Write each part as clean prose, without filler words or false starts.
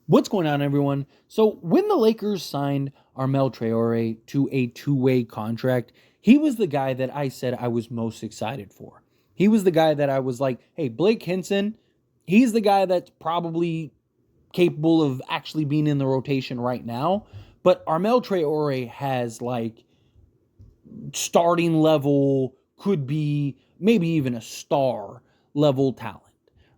What's going on, everyone? So, when the Lakers signed Armel Traore to a two-way contract, he was the guy that I said I was most excited for. He was the guy that I was like, hey, Blake Hinson, he's the guy that's probably capable of actually being in the rotation right now. But Armel Traore has like starting level, could be maybe even a star level talent,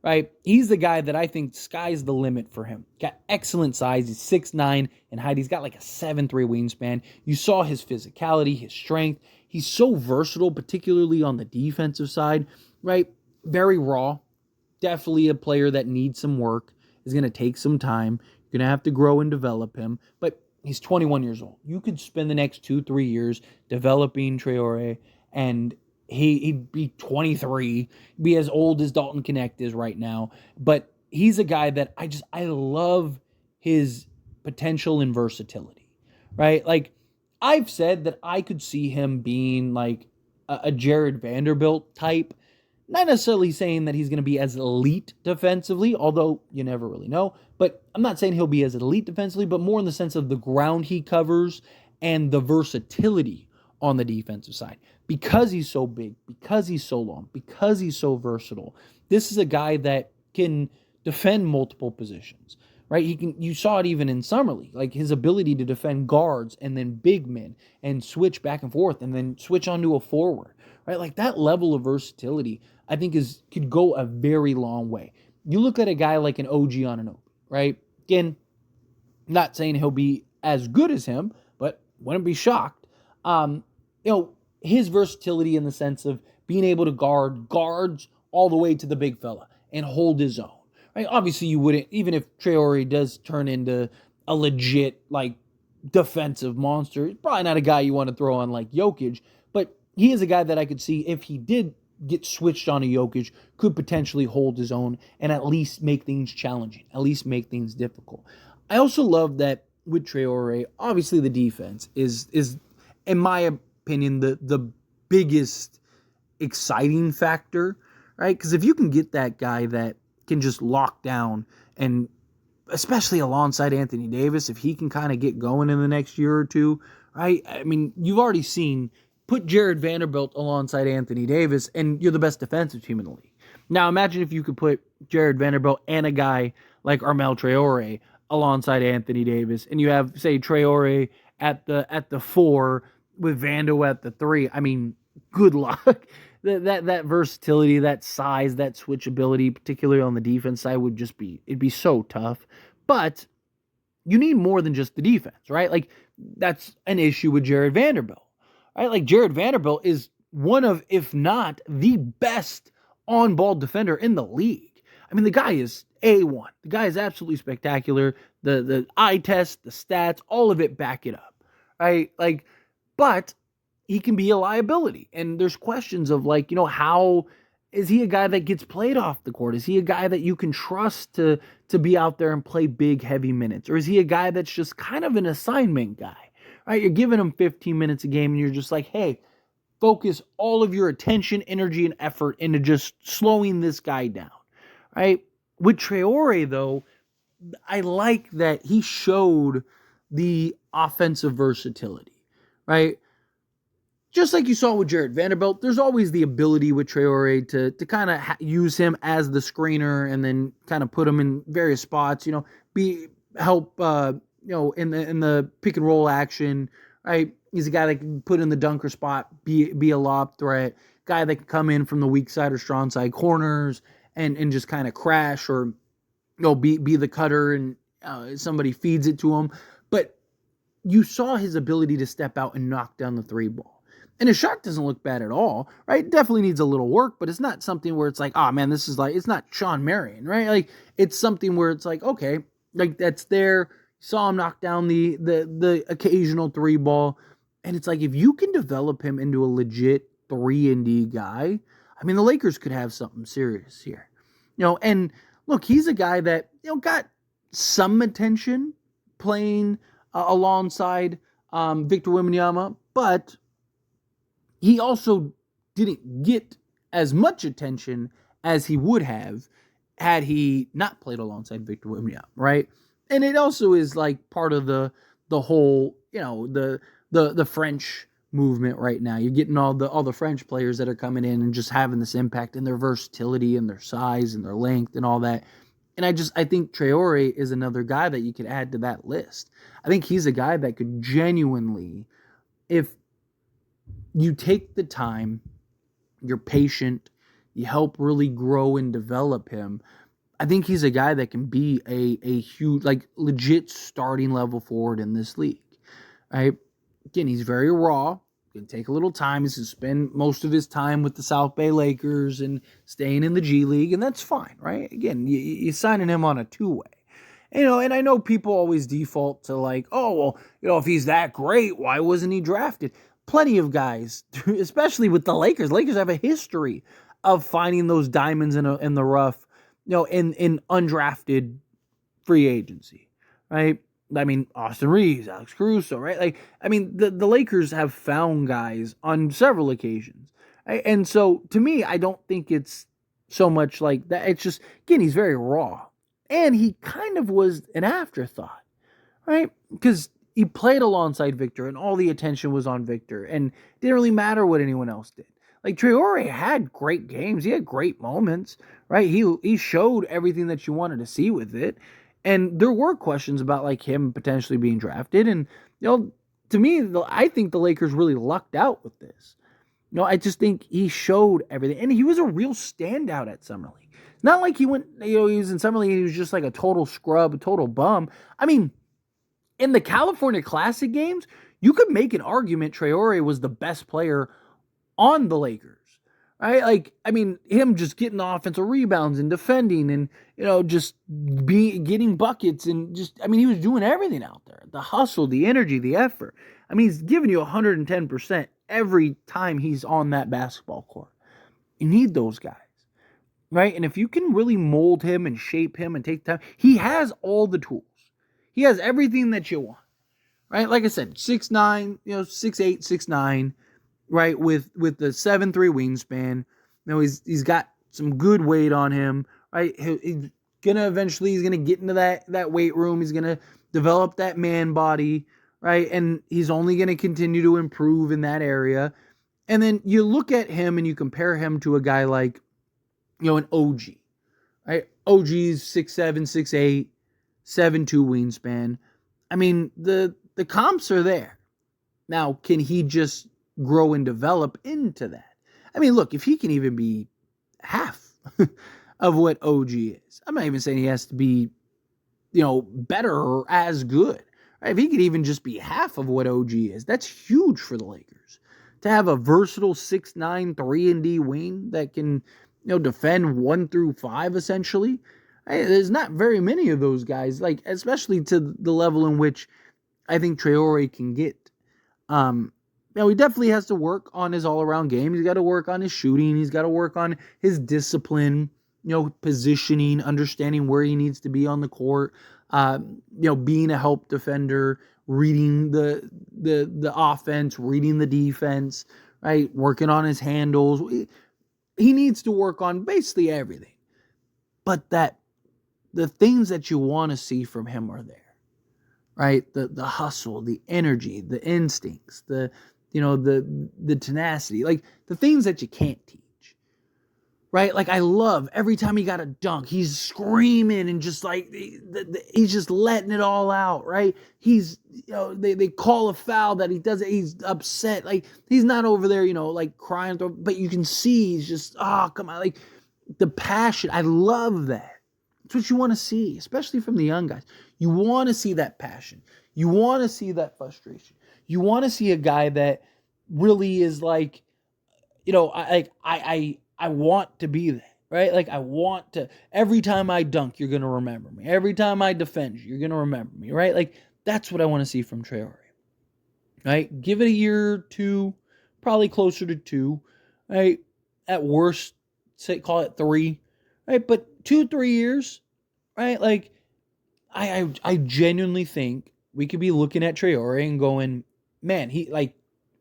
right? He's the guy that I think sky's the limit for him. Got excellent size. He's 6'9" in height. He's got like a 7'3" wingspan. You saw his physicality, his strength. He's so versatile, particularly on the defensive side, right? Very raw. Definitely a player that needs some work, is going to take some time. You're going to have to grow and develop him. But he's 21 years old. You could spend the next 2-3 years developing Traore, and he'd be 23, be as old as Dalton Connect is right now. But he's a guy that I love his potential and versatility, right? Like I've said that I could see him being like a Jared Vanderbilt type. Not necessarily saying that he's going to be as elite defensively, although you never really know. But I'm not saying he'll be as elite defensively, but more in the sense of the ground he covers and the versatility on the defensive side. Because he's so big, because he's so long, because he's so versatile, this is a guy that can defend multiple positions, right? He can. You saw it even in summer league, like his ability to defend guards and then big men and switch back and forth and then switch onto a forward, right? Like that level of versatility, I think could go a very long way. You look at a guy like an OG Anunoby, right? Again, not saying he'll be as good as him, but wouldn't be shocked. His versatility in the sense of being able to guard guards all the way to the big fella and hold his own. Right? Obviously, you wouldn't, even if Traore does turn into a legit like defensive monster. He's probably not a guy you want to throw on like Jokic, but he is a guy that I could see if he did get switched on a Jokic, could potentially hold his own and at least make things challenging, at least make things difficult. I also love that with Traore, obviously the defense is in my opinion the biggest exciting factor, right? Because if you can get that guy that can just lock down, and especially alongside Anthony Davis, if he can kind of get going in the next year or two, right? I mean, you've already seen, put Jared Vanderbilt alongside Anthony Davis, and you're the best defensive team in the league. Now, imagine if you could put Jared Vanderbilt and a guy like Armel Traore alongside Anthony Davis, and you have, say, Traore at the 4 with Vando at the 3. I mean, good luck. That versatility, that size, that switchability, particularly on the defense side, it'd be so tough. But you need more than just the defense, right? Like that's an issue with Jared Vanderbilt, right? Like Jared Vanderbilt is one of, if not the best on-ball defender in the league. I mean, the guy is A1. The guy is absolutely spectacular. The eye test, the stats, all of it back it up, right? Like, but he can be a liability. And there's questions of like, how is he a guy that gets played off the court? Is he a guy that you can trust to be out there and play big, heavy minutes? Or is he a guy that's just kind of an assignment guy, right? You're giving him 15 minutes a game and you're just like, hey, focus all of your attention, energy, and effort into just slowing this guy down, right? With Traore, though, I like that he showed the offensive versatility, right? Just like you saw with Jared Vanderbilt, there's always the ability with Traore to kind of use him as the screener and then kind of put him in various spots, help in the pick and roll action, right? He's a guy that can put in the dunker spot, be a lob threat, guy that can come in from the weak side or strong side corners and just kind of crash or be the cutter and somebody feeds it to him. But you saw his ability to step out and knock down the 3 ball. And his shot doesn't look bad at all, right? Definitely needs a little work, but it's not something where it's like, oh man, this is like, it's not Sean Marion, right? Like it's something where it's like, okay, like that's there. Saw him knock down the occasional 3 ball. And it's like, if you can develop him into a legit 3-and-D guy, I mean, the Lakers could have something serious here. And look, he's a guy that, got some attention playing alongside Victor Wembanyama, but he also didn't get as much attention as he would have had he not played alongside Victor Wembanyama, right? And it also is like part of the whole, the French movement right now. You're getting all the French players that are coming in and just having this impact and their versatility and their size and their length and all that. And I think Traore is another guy that you could add to that list. I think he's a guy that could genuinely, if you take the time, you're patient, you help really grow and develop him. I think he's a guy that can be a huge, like, legit starting level forward in this league. Right? Again, he's very raw. Gonna take a little time. He's gonna spend most of his time with the South Bay Lakers and staying in the G League, and that's fine, right? Again, you're signing him on a two-way. And I know people always default to like, oh, well, if he's that great, why wasn't he drafted? Plenty of guys, especially with the Lakers. Lakers have a history of finding those diamonds in the rough, in undrafted free agency, right? I mean, Austin Reeves, Alex Caruso, right? Like, I mean, the Lakers have found guys on several occasions. Right? And so, to me, I don't think it's so much like that. It's just, again, he's very raw. And he kind of was an afterthought, right? Because he played alongside Victor, and all the attention was on Victor, and it didn't really matter what anyone else did. Like, Traore had great games. He had great moments, right? He showed everything that you wanted to see with it. And there were questions about like him potentially being drafted. And, to me, I think the Lakers really lucked out with this. I just think he showed everything. And he was a real standout at Summer League. Not like he went, he was in Summer League, he was just like a total scrub, a total bum. I mean, in the California Classic games, you could make an argument Traore was the best player on the Lakers. Right? Like, I mean, him just getting offensive rebounds and defending and, just getting buckets and just, I mean, he was doing everything out there. The hustle, the energy, the effort. I mean, he's giving you 110% every time he's on that basketball court. You need those guys, right? And if you can really mold him and shape him and take time, he has all the tools. He has everything that you want, right? Like I said, 6'9", 6'8", 6'9", right, with the 7'3" wingspan. He's got some good weight on him, right? He's gonna get into that weight room. He's gonna develop that man body, right? And he's only gonna continue to improve in that area. And then you look at him and you compare him to a guy like, an OG, right? OG's 6'7", 6'8", 7'2" wingspan. I mean, the comps are there. Now, can he just grow and develop into that? I mean, look, if he can even be half of what OG is, I'm not even saying he has to be, better or as good. Right? If he could even just be half of what OG is, that's huge for the Lakers. To have a versatile 6'9", 3-and-D wing that can, defend 1 through 5 essentially. There's not very many of those guys, like, especially to the level in which I think Traore can get. He definitely has to work on his all-around game. He's got to work on his shooting. He's got to work on his discipline, positioning, understanding where he needs to be on the court, being a help defender, reading the offense, reading the defense, right? Working on his handles. He needs to work on basically everything. But the things that you want to see from him are there, right? The hustle, the energy, the instincts, the tenacity, like the things that you can't teach, right? Like, I love every time he got a dunk, he's screaming and just like, he's just letting it all out, right? He's, they call a foul that he doesn't, he's upset. Like, he's not over there, like crying, but you can see he's just, oh, come on. Like, the passion. I love that. It's what you want to see, especially from the young guys. You want to see that passion. You want to see that frustration. You want to see a guy that really is like, I want to be that, right? Like, I want to, every time I dunk, you're going to remember me. Every time I defend you, you're going to remember me, right? Like, that's what I want to see from Traore, right? Give it a year or two, probably closer to 2, right? At worst, call it 3, right? But 2-3 years, right? Like, I genuinely think we could be looking at Traore and going, man,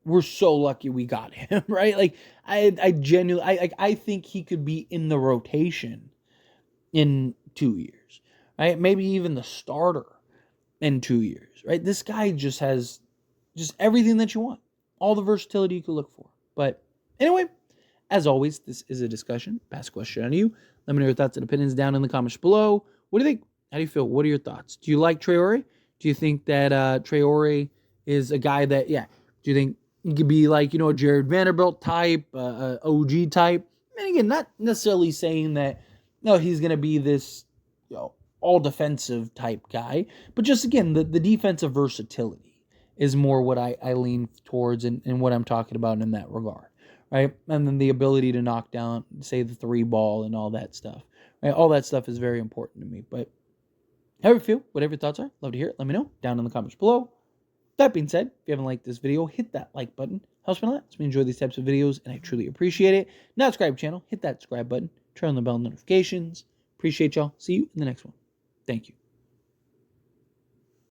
we're so lucky we got him, right? Like, I genuinely, I think he could be in the rotation in 2 years, right? Maybe even the starter in 2 years, right? This guy just has just everything that you want, all the versatility you could look for. But anyway, as always, this is a discussion. Pass a question on you. Let me know your thoughts and opinions down in the comments below. What do you think? How do you feel? What are your thoughts? Do you like Traore? Do you think that Traore is a guy that, yeah, do you think he could be like, a Jared Vanderbilt type, OG type? And again, not necessarily saying that, no, he's going to be this, all defensive type guy, but just, again, the defensive versatility is more what I lean towards and what I'm talking about in that regard. Right? And then the ability to knock down, say, the 3 ball and all that stuff. Right? All that stuff is very important to me. But however you feel, whatever your thoughts are, love to hear it. Let me know down in the comments below. That being said, if you haven't liked this video, hit that like button. Helps me a lot. Helps me enjoy these types of videos, and I truly appreciate it. Now subscribe to the channel, hit that subscribe button, turn on the bell notifications. Appreciate y'all. See you in the next one. Thank you.